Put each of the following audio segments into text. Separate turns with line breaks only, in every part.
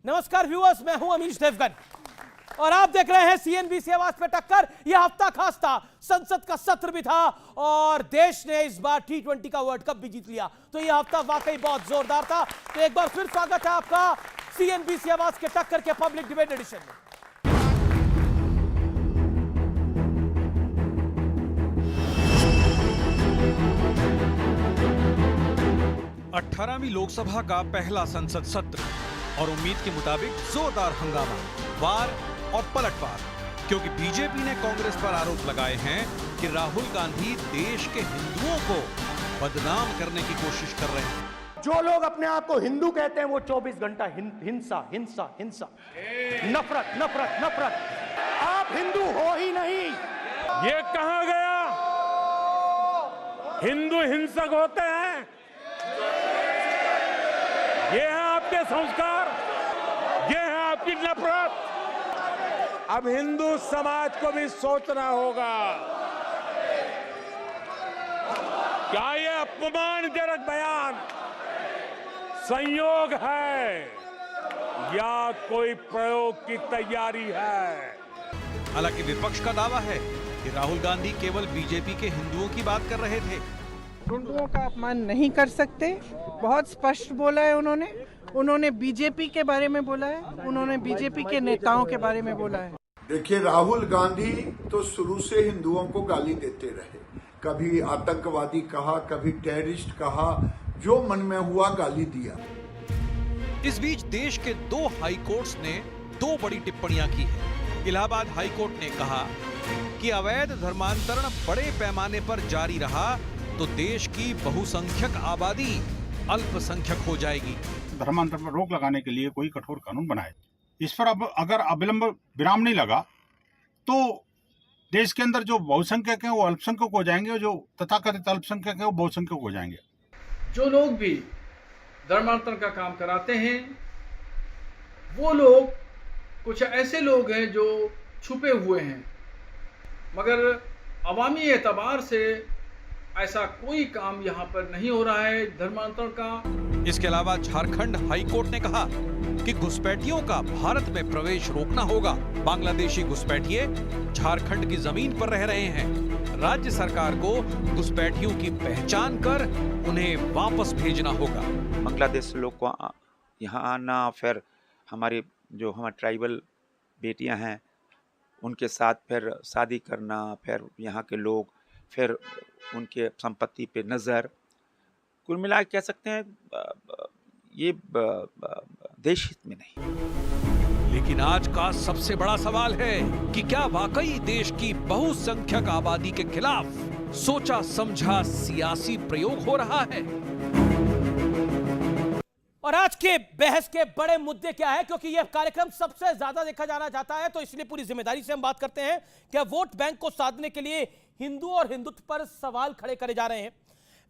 नमस्कार व्यूअर्स, मैं हूं अमीश देवगन और आप देख रहे हैं सीएनबीसी आवाज पे टक्कर। यह हफ्ता खास था, संसद का सत्र भी था और देश ने इस बार T20 का वर्ल्ड कप भी जीत लिया। तो यह हफ्ता वाकई बहुत जोरदार था। तो एक बार फिर स्वागत है आपका सीएनबीसी आवाज के टक्कर के पब्लिक डिबेट एडिशन में।
18वीं लोकसभा का पहला संसद सत्र और उम्मीद के मुताबिक जोरदार हंगामा, वार और पलटवार, क्योंकि बीजेपी ने कांग्रेस पर आरोप लगाए हैं कि राहुल गांधी देश के हिंदुओं को बदनाम करने की कोशिश कर रहे हैं।
जो लोग अपने आप को हिंदू कहते हैं वो 24 घंटा हिंसा हिंसा हिंसा, नफरत नफरत नफरत। आप हिंदू हो ही नहीं।
ये कहां गया? हिंदू हिंसक होते हैं? ये है आपके संस्कार, ये है आपकी नफरत। अब हिंदू समाज को भी सोचना होगा, क्या ये अपमानजनक बयान संयोग है या कोई प्रयोग की तैयारी है?
हालांकि विपक्ष का दावा है कि राहुल गांधी केवल बीजेपी के हिंदुओं की बात कर रहे थे।
हिंदुओं का अपमान नहीं कर सकते, बहुत स्पष्ट बोला है उन्होंने बीजेपी के बारे में बोला है, उन्होंने बीजेपी के नेताओं के बारे में बोला है।
देखिए, राहुल गांधी तो शुरू से हिंदुओं को गाली देते रहे, कभी आतंकवादी कहा, कभी टेररिस्ट कहा, जो मन में हुआ गाली दिया।
इस बीच देश के 2 हाई कोर्ट्स ने 2 बड़ी टिप्पणियां की है। इलाहाबाद हाई कोर्ट ने कहा कि अवैध धर्मांतरण बड़े पैमाने पर जारी रहा तो देश की बहुसंख्यक आबादी अल्पसंख्यक हो जाएगी।
धर्मांतरण पर रोक लगाने के लिए कोई कठोर कानून बनाए। इस पर अब अगर अविलंब विराम नहीं लगा तो देश के अंदर जो बहुसंख्यक हैं वो अल्पसंख्यक हो जाएंगे, जो तथाकथित अल्पसंख्यक हैं वो बहुसंख्यक हो जाएंगे।
जो लोग भी धर्मांतरण का काम कराते हैं वो लोग कुछ ऐसे लोग हैं जो छुपे हुए हैं, मगर अवामी एतबार से ऐसा कोई काम यहाँ पर नहीं हो रहा है धर्मांतरण का।
इसके अलावा झारखंड हाई कोर्ट ने कहा कि घुसपैठियों का भारत में प्रवेश रोकना होगा। बांग्लादेशी घुसपैठिए झारखंड की जमीन पर रह रहे हैं। राज्य सरकार को घुसपैठियों की पहचान कर उन्हें वापस भेजना होगा।
बांग्लादेश लोग को यहाँ आना, फिर हमारे ट्राइबल बेटियां हैं उनके साथ फिर शादी करना, फिर यहाँ के लोग, फिर उनके संपत्ति पे नज़र, कुल मिला कह सकते हैं ये देश हित में नहीं।
लेकिन आज का सबसे बड़ा सवाल है कि क्या वाकई देश की बहुसंख्यक आबादी के खिलाफ सोचा समझा सियासी प्रयोग हो रहा है?
और आज के बहस के बड़े मुद्दे क्या है, क्योंकि यह कार्यक्रम सबसे ज्यादा देखा जाना चाहता है, तो इसलिए पूरी जिम्मेदारी से हम बात करते हैं कि वोट बैंक को साधने के लिए हिंदू और हिंदुत्व पर सवाल खड़े करे जा रहे हैं।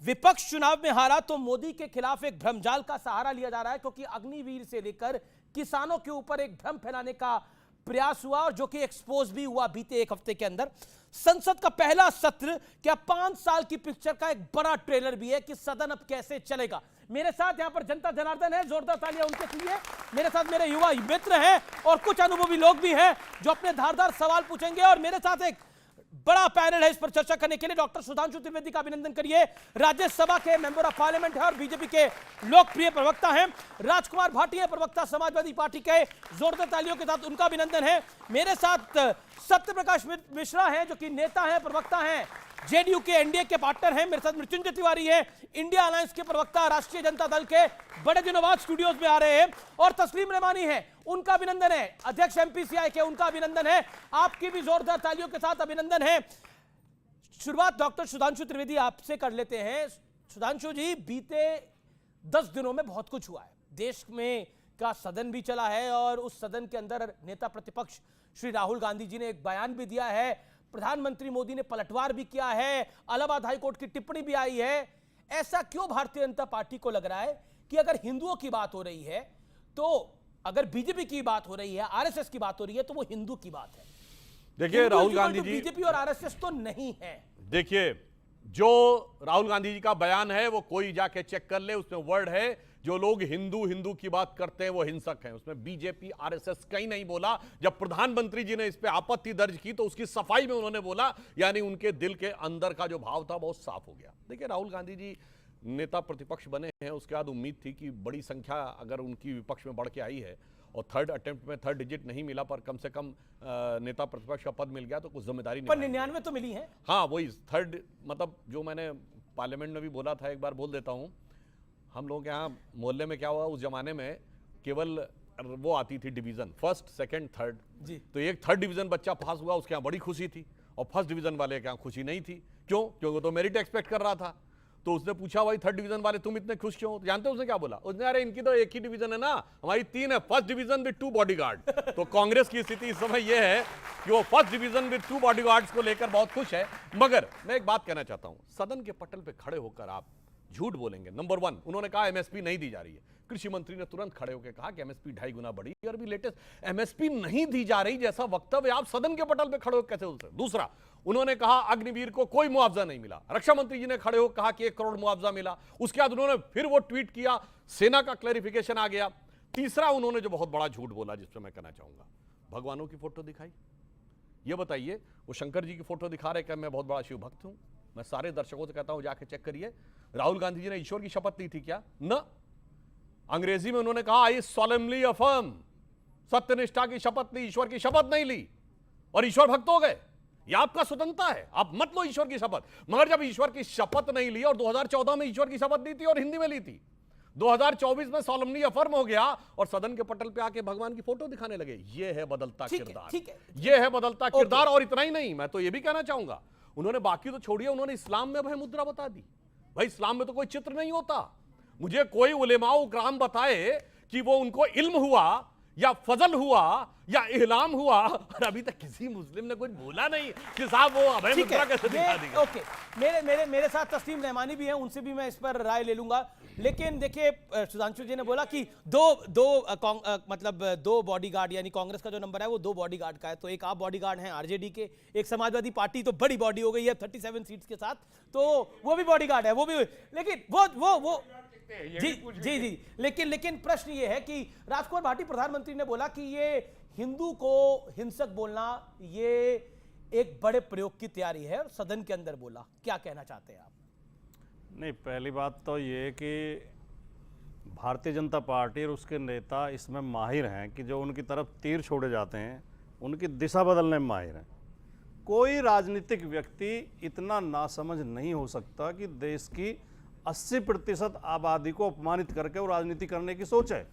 विपक्ष चुनाव में हारा तो मोदी के खिलाफ एक भ्रमजाल का सहारा लिया जा रहा है, क्योंकि अग्निवीर से लेकर किसानों के ऊपर एक भ्रम फैलाने का प्रयास हुआ और जो कि एक्सपोज भी हुआ बीते एक हफ्ते के अंदर। संसद का पहला सत्र क्या 5 साल की पिक्चर का एक बड़ा ट्रेलर भी है कि सदन अब कैसे चलेगा। मेरे साथ यहां पर जनता जनार्दन है, जोरदार तालियां उनके लिए। मेरे साथ मेरे युवा मित्र हैं और कुछ अनुभवी लोग भी हैं जो अपने धारदार सवाल पूछेंगे। और मेरे साथ एक बड़ा पैनल है इस पर चर्चा करने के लिए। डॉक्टर सुधांशु त्रिवेदी का अभिनंदन करिए, राज्यसभा के मेंबर ऑफ पार्लियामेंट है और बीजेपी के लोकप्रिय प्रवक्ता हैं। राजकुमार भाटिया, प्रवक्ता समाजवादी पार्टी के, जोरदार तालियों के साथ उनका अभिनंदन है। मेरे साथ सत्यप्रकाश मिश्रा हैं जो कि नेता हैं, प्रवक्ता हैं, जेडीयू के एनडीए के पार्टनर हैं। मेरे साथ मृत्युंजय तिवारी है, इंडिया अलायंस के प्रवक्ता, राष्ट्रीय जनता दल के, बड़े दिनों बाद स्टूडियोज में आ रहे हैं। और तस्लीम रहमानी है, उनका अभिनंदन है, अध्यक्ष एमपीसीआई के, उनका अभिनंदन है। आपकी भी जोरदार तालियों के साथ अभिनंदन है। शुरुआत डॉक्टर सुधांशु त्रिवेदी आपसे कर लेते हैं। सुधांशु जी, बीते 10 दिनों में बहुत कुछ हुआ है। देश में का सदन भी चला है और उस सदन के अंदर नेता प्रतिपक्ष श्री राहुल गांधी जी ने एक बयान भी दिया है, प्रधानमंत्री मोदी ने पलटवार भी किया है, इलाहाबाद हाईकोर्ट की टिप्पणी भी आई है। ऐसा क्यों भारतीय जनता पार्टी को लग रहा है कि अगर हिंदुओं की बात हो रही है, तो अगर बीजेपी की बात हो रही है, आरएसएस की बात हो रही है, तो वो हिंदू की बात है?
देखिए राहुल गांधी जी,
बीजेपी और आरएसएस तो नहीं है।
देखिए जो राहुल गांधी जी का बयान है वो कोई जाके चेक कर ले, उसमें वर्ड है
जो लोग हिंदू हिंदू की बात करते हैं वो हिंसक हैं। उसमें बीजेपी आरएसएस कहीं नहीं बोला। जब प्रधानमंत्री जी ने इस पे आपत्ति दर्ज की तो उसकी सफाई में उन्होंने बोला, यानी उनके दिल के अंदर का जो भाव था बहुत साफ हो गया। देखिए, राहुल गांधी जी नेता प्रतिपक्ष बने हैं, उसके बाद उम्मीद थी कि बड़ी संख्या अगर उनकी विपक्ष में बढ़ के आई है और थर्ड अटेम्प्ट में थर्ड डिजिट नहीं मिला पर कम से कम नेता प्रतिपक्ष का पद मिल गया तो कुछ जिम्मेदारी
पर 99 तो मिली है।
हाँ, वही थर्ड, मतलब जो मैंने पार्लियामेंट में भी बोला था, एक बार बोल देता हूँ। हम लोग यहाँ मोहल्ले में क्या हुआ, उस जमाने में केवल वो आती थी डिवीजन, फर्स्ट सेकंड थर्ड
जी।
तो एक थर्ड डिवीजन बच्चा पास हुआ, उसके यहाँ बड़ी खुशी थी, और फर्स्ट डिवीजन वाले के यहाँ खुशी नहीं थी। क्यों? क्योंकि तो मेरिट एक्सपेक्ट कर रहा था। तो उसने पूछा, भाई थर्ड डिवीजन वाले तुम इतने खुश क्यों? तो जानते हो उसने क्या बोला? उसने, अरे इनकी तो एक ही डिवीजन है ना, हमारी 3 है, फर्स्ट डिवीजन विद 2 बॉडीगार्ड। तो कांग्रेस की स्थिति इस समय यह है कि वो फर्स्ट डिवीजन विद 2 बॉडीगार्ड्स को लेकर बहुत खुश है। मगर मैं एक बात कहना चाहता हूं, सदन के पटल पे खड़े होकर आप झूठ बोलेंगे। नंबर 1, उन्होंने कहा एमएसपी नहीं दी जा रही है। कृषि मंत्री ने तुरंत खड़े होकर कहा कि एमएसपी 2.5 गुना बढ़ी, और भी लेटेस्ट एमएसपी नहीं दी जा रही जैसा वक्तव्य आप सदन के पटल पे खड़े होकर कैसे बोल सकते? दूसरा, उन्होंने कहा अग्निवीर को कोई मुआवजा नहीं मिला। रक्षा मंत्री जी ने खड़े होकर कहा कि 1 करोड़ मुआवजा मिला। उसके बाद उन्होंने फिर वो ट्वीट किया, सेना का क्लैरिफिकेशन आ गया। तीसरा, उन्होंने जो बहुत बड़ा झूठ बोला, जिस पर मैं कहना चाहूंगा, भगवानों की फोटो दिखाई। ये बताइए, वो शंकर जी की फोटो दिखा रहे कि मैं बहुत बड़ा शिव भक्त हूं। मैं सारे दर्शकों से कहता हूं, जाके चेक करिए, राहुल गांधी जी ने ईश्वर की शपथ ली थी क्या? न, अंग्रेजी में उन्होंने कहा आई सॉलेमनली अफर्म, सत्यनिष्ठा की शपथ ली, ईश्वर की शपथ नहीं ली, और ईश्वर भक्त हो गए। यह आपका स्वतंत्रता है, आप मत लो ईश्वर की शपथ। मगर जब ईश्वर की शपथ नहीं ली, और 2014 में ईश्वर की शपथ ली थी और हिंदी में ली थी, 2024 में सॉलेमनली अफर्म हो गया और सदन के पटल पे आके भगवान की फोटो दिखाने लगे। यह है बदलता किरदार, यह है बदलता किरदार। और इतना ही नहीं, मैं तो यह भी कहना चाहूंगा, उन्होंने बाकी तो छोड़िए, उन्होंने इस्लाम में भय मुद्रा बता दी। भाई, इस्लाम में तो कोई चित्र नहीं होता। मुझे कोई उलेमाओ किराम बताए कि वो उनको इल्म हुआ या फजल हुआ या इहलाम हुआ, और अभी तक किसी मुस्लिम ने कुछ बोला नहीं कि साहब वो अभय मुद्रा कैसे दिखा दी।
ओके, मेरे साथ तस्लीम रहमानी भी हैं, उनसे भी मैं इस पर राय ले लूंगा। लेकिन देखिए, सुधांशु जी ने बोला कि दो बॉडीगार्ड, यानी कांग्रेस का जो नंबर है वो 2 बॉडीगार्ड का है। तो एक आप बॉडीगार्ड हैं आरजेडी के, एक समाजवादी पार्टी तो बड़ी बॉडी हो गई है 37 सीट्स के साथ, तो वो भी बॉडीगार्ड है, वो भी। लेकिन वो जी, लेकिन प्रश्न ये है कि राजकुमार भाटी प्रधानमंत्री ने बोला कि ये हिंदू को हिंसक बोलना ये एक बड़े प्रयोग की तैयारी है, और सदन के अंदर बोला। क्या कहना चाहते हैं आप?
नहीं, पहली बात तो ये कि भारतीय जनता पार्टी और उसके नेता इसमें माहिर हैं कि जो उनकी तरफ तीर छोड़े जाते हैं उनकी दिशा बदलने में माहिर हैं। कोई राजनीतिक व्यक्ति इतना नासमझ नहीं हो सकता कि देश की 80% आबादी को अपमानित करके वो राजनीति करने की सोच है।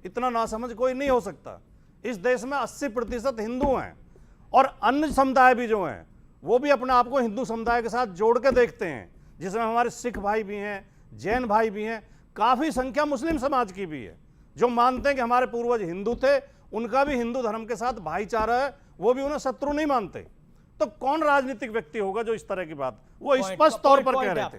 इतना नासमझ कोई नहीं हो सकता। इस देश में 80% हिंदू हैं, और अन्य समुदाय भी जो हैं वो भी अपने आप को हिंदू समुदाय के साथ जोड़ के देखते हैं, जिसमें हमारे सिख भाई भी हैं, जैन भाई भी हैं, काफ़ी संख्या मुस्लिम समाज की भी है, जो मानते हैं कि हमारे पूर्वज हिंदू थे, उनका भी हिंदू धर्म के साथ भाईचारा है, वो भी उन्हें शत्रु नहीं मानते। तो कौन राजनीतिक व्यक्ति होगा जो इस तरह की बात, वो स्पष्ट तौर पर कह रहे थे,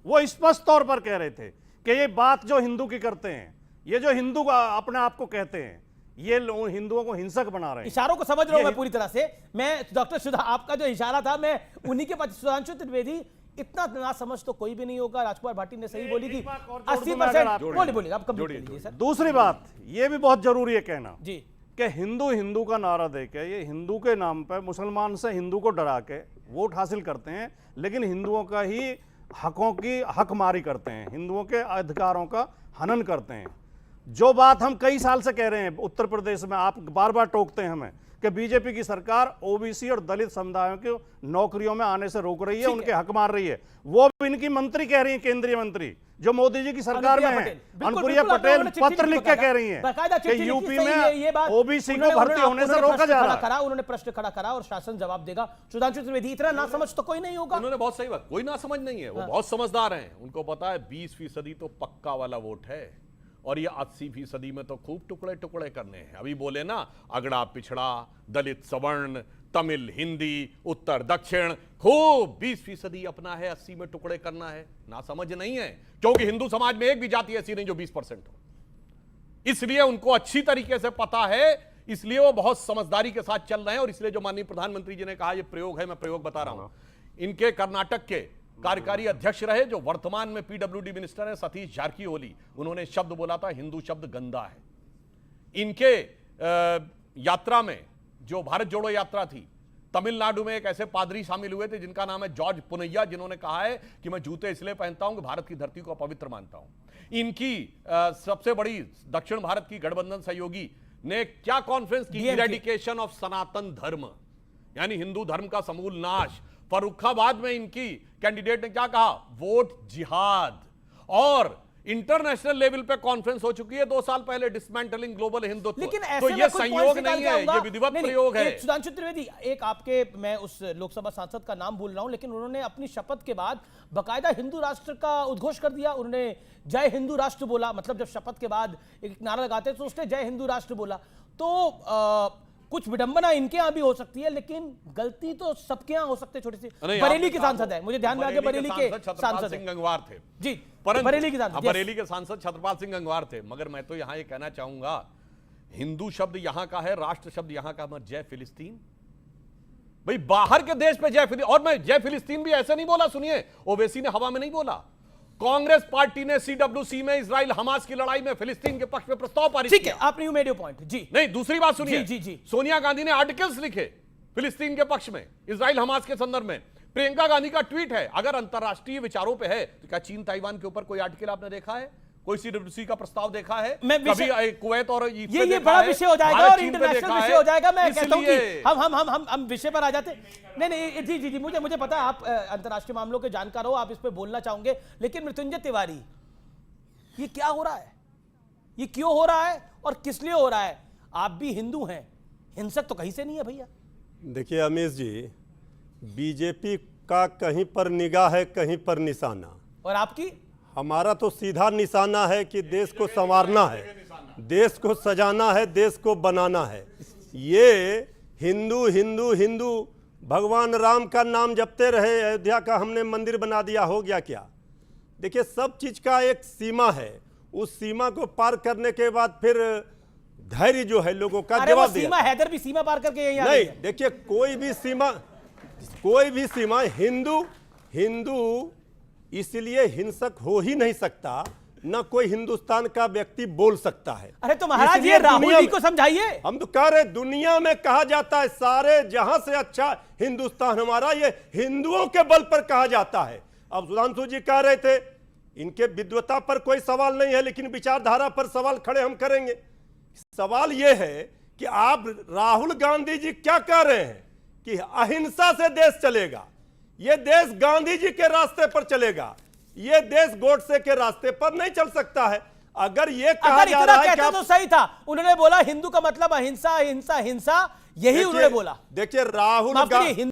वो स्पष्ट तौर पर कह रहे थे कि ये बात जो हिंदू की करते हैं, ये जो हिंदू अपने आप को कहते हैं, ये हिंदुओं को हिंसक बना रहे हैं।
इशारों को समझ रहा हूं मैं पूरी तरह से। मैं डॉक्टर सुधा, आपका जो इशारा था मैं उन्हीं के पास, सुधांशु त्रिवेदी, इतना ना समझ तो कोई भी नहीं होगा। राजकुमार भाटी ने सही बोली कि 80%। बोलिए आप कंप्लीट कीजिए सर।
दूसरी बात ये भी बहुत जरूरी है कहना
जी
कि हिंदू का नारा देके ये हिंदू के नाम पर मुसलमान से हिंदू को डरा के वोट हासिल करते हैं, लेकिन हिंदुओं का ही हकों की हकमारी करते हैं, हिंदुओं के अधिकारों का हनन करते हैं। जो बात हम कई साल से कह रहे हैं, उत्तर प्रदेश में आप बार बार टोकते हैं हमें कि बीजेपी की सरकार ओबीसी और दलित समुदायों को नौकरियों में आने से रोक रही है, उनके हक मार रही है। वो इनकी मंत्री कह रही है, केंद्रीय मंत्री जो मोदी जी की सरकार में है, अनुप्रिया पटेल पत्र लिख के कह रही है कि यूपी में ओबीसी को भर्ती होने से रोका जा रहा है।
उन्होंने प्रश्न खड़ा करा और शासन जवाब देगा। सुधांशु त्रिवेदी, इतना ना समझ तो कोई नहीं होगा।
उन्होंने बहुत सही बात, कोई ना समझ नहीं है, वो बहुत समझदार हैं। उनको पता है 20% तो पक्का वाला वोट है, और ये 80% में तो खूब टुकड़े टुकड़े करने हैं। अभी बोले ना, अगड़ा पिछड़ा, दलित सवर्ण, तमिल हिंदी, उत्तर दक्षिण, खूब 20% अपना है, 80 में टुकड़े करना है। ना समझ नहीं है, क्योंकि हिंदू समाज में एक भी जाति ऐसी नहीं जो 20% हो। इसलिए उनको अच्छी तरीके से पता है, इसलिए वो बहुत समझदारी के साथ चल रहे हैं। और इसलिए जो माननीय प्रधानमंत्री जी ने कहा, ये प्रयोग है, मैं प्रयोग बता रहा हूं। इनके कर्नाटक के कार्यकारी अध्यक्ष रहे, जो वर्तमान में पीडब्ल्यूडी मिनिस्टर है, सतीश जारकीहोली, उन्होंने शब्द बोला था हिंदू शब्द गंदा है। इनके यात्रा में जो भारत जोड़ो यात्रा थी, तमिलनाडु में एक ऐसे पादरी शामिल हुए थे जिनका नाम है जॉर्ज पुनैया, जिन्होंने कहा है कि मैं जूते इसलिए पहनता हूं कि भारत की धरती को पवित्र मानता हूं। इनकी सबसे बड़ी दक्षिण भारत की गठबंधन सहयोगी ने क्या कॉन्फ्रेंस की, इरेडिकेशन ऑफ सनातन धर्म, यानी हिंदू धर्म का समूल नाश। फर्रुखाबाद में इनकी कैंडिडेट ने क्या कहा, वोट जिहाद। और इंटरनेशनल लेवल पे कॉन्फ्रेंस हो चुकी है 2 साल पहले, डिसमेंटलिंग ग्लोबल हिंदुत्व।
लेकिन
तो ये संयोग नहीं है, ये विधिवत प्रयोग है।
सुधांशु त्रिवेदी, एक आपके, मैं उस लोकसभा सांसद का नाम भूल रहा हूं, लेकिन उन्होंने अपनी शपथ के बाद बाकायदा हिंदू राष्ट्र का उद्घोष कर दिया। उन्होंने जय हिंदू राष्ट्र बोला, मतलब जब शपथ के बाद एक नारा लगाते हैं तो उसने जय हिंदू राष्ट्र बोला। तो कुछ विडंबना इनके यहां भी हो सकती है, लेकिन गलती तो सबके यहां हो सकती है। छोटी सी बरेली के सांसद है, मुझे ध्यान में आ गया, बरेली के सांसद
सिंह गंगवार थे
जी,
बरेली के सांसद, बरेली के सांसद छत्रपाल सिंह गंगवार थे। मगर मैं तो यहां ये कहना चाहूंगा, हिंदू शब्द यहां का है, राष्ट्र शब्द यहां का मत, जय फिलिस्तीन। भाई बाहर के देश पे जय फिलिस्तीन, और मैं जय फिलिस्तीन भी ऐसे नहीं बोला, सुनिए, ओवैसी ने हवा में नहीं बोला। कांग्रेस पार्टी ने सीडब्ल्यूसी में इजराइल हमास की लड़ाई में फिलिस्तीन के पक्ष में प्रस्ताव पारित किया।
ठीक है, आपने यू मेड योर पॉइंट जी।
नहीं, दूसरी बात सुनिए,
जी, जी।
सोनिया गांधी ने आर्टिकल्स लिखे फिलिस्तीन के पक्ष में, इजराइल हमास के संदर्भ में। प्रियंका गांधी का ट्वीट है, अगर अंतरराष्ट्रीय विचारों पे है तो क्या चीन ताइवान के ऊपर कोई आर्टिकल आपने देखा है, कोई सीडब्ल्यूसी का प्रस्ताव देखा है? कभी कुवैत और
ये बड़ा विषय हो जाएगा और इंटरनेशनल विषय हो जाएगा। मैं कहता हूं कि हम विषय पर आ जाते। नहीं, जी, मुझे पता है आप अंतरराष्ट्रीय मामलों के जानकार हो, आप इस पे बोलना चाहोगे। लेकिन मृत्युंजय तिवारी, ये क्या हो रहा है, ये क्यों हो रहा है और किस लिए हो रहा है? आप भी हिंदू हैं, हिंसक तो कहीं से नहीं है भैया।
देखिए अमीश जी, बीजेपी का कहीं पर निगाह है, कहीं पर निशाना, और
आपकी?
हमारा तो सीधा निशाना है कि देश को संवारना है, देश को सजाना है, देश को बनाना है। ये हिंदू हिंदू हिंदू भगवान राम का नाम जपते रहे, अयोध्या का हमने मंदिर बना दिया, हो गया क्या? देखिए सब चीज का एक सीमा है, उस सीमा को पार करने के बाद फिर धैर्य जो है लोगों का जवाब दिया।
सीमा हैदर भी सीमा पार करके यहीं
नहीं, देखिए कोई भी सीमा हिंदू इसलिए हिंसक हो ही नहीं सकता, न कोई हिंदुस्तान का व्यक्ति बोल सकता है।
अरे तो महाराज ये राहुल जी को समझाइए।
हम तो कह रहे, दुनिया में कहा जाता है सारे जहां से अच्छा हिंदुस्तान हमारा, ये हिंदुओं के बल पर कहा जाता है। अब सुधांशु जी कह रहे थे इनके विद्वता पर कोई सवाल नहीं है, लेकिन विचारधारा पर सवाल खड़े हम करेंगे। सवाल यह है कि आप राहुल गांधी जी क्या कह रहे हैं कि अहिंसा से देश चलेगा, ये देश गांधी जी के रास्ते पर चलेगा, ये देश गोडसे के रास्ते पर नहीं चल सकता है। अगर ये कहा जा रहा है कि
तो सही था, उन्होंने बोला हिंदू का मतलब अहिंसा, अहिंसा, हिंसा, यही उन्होंने बोला।
देखिए राहुल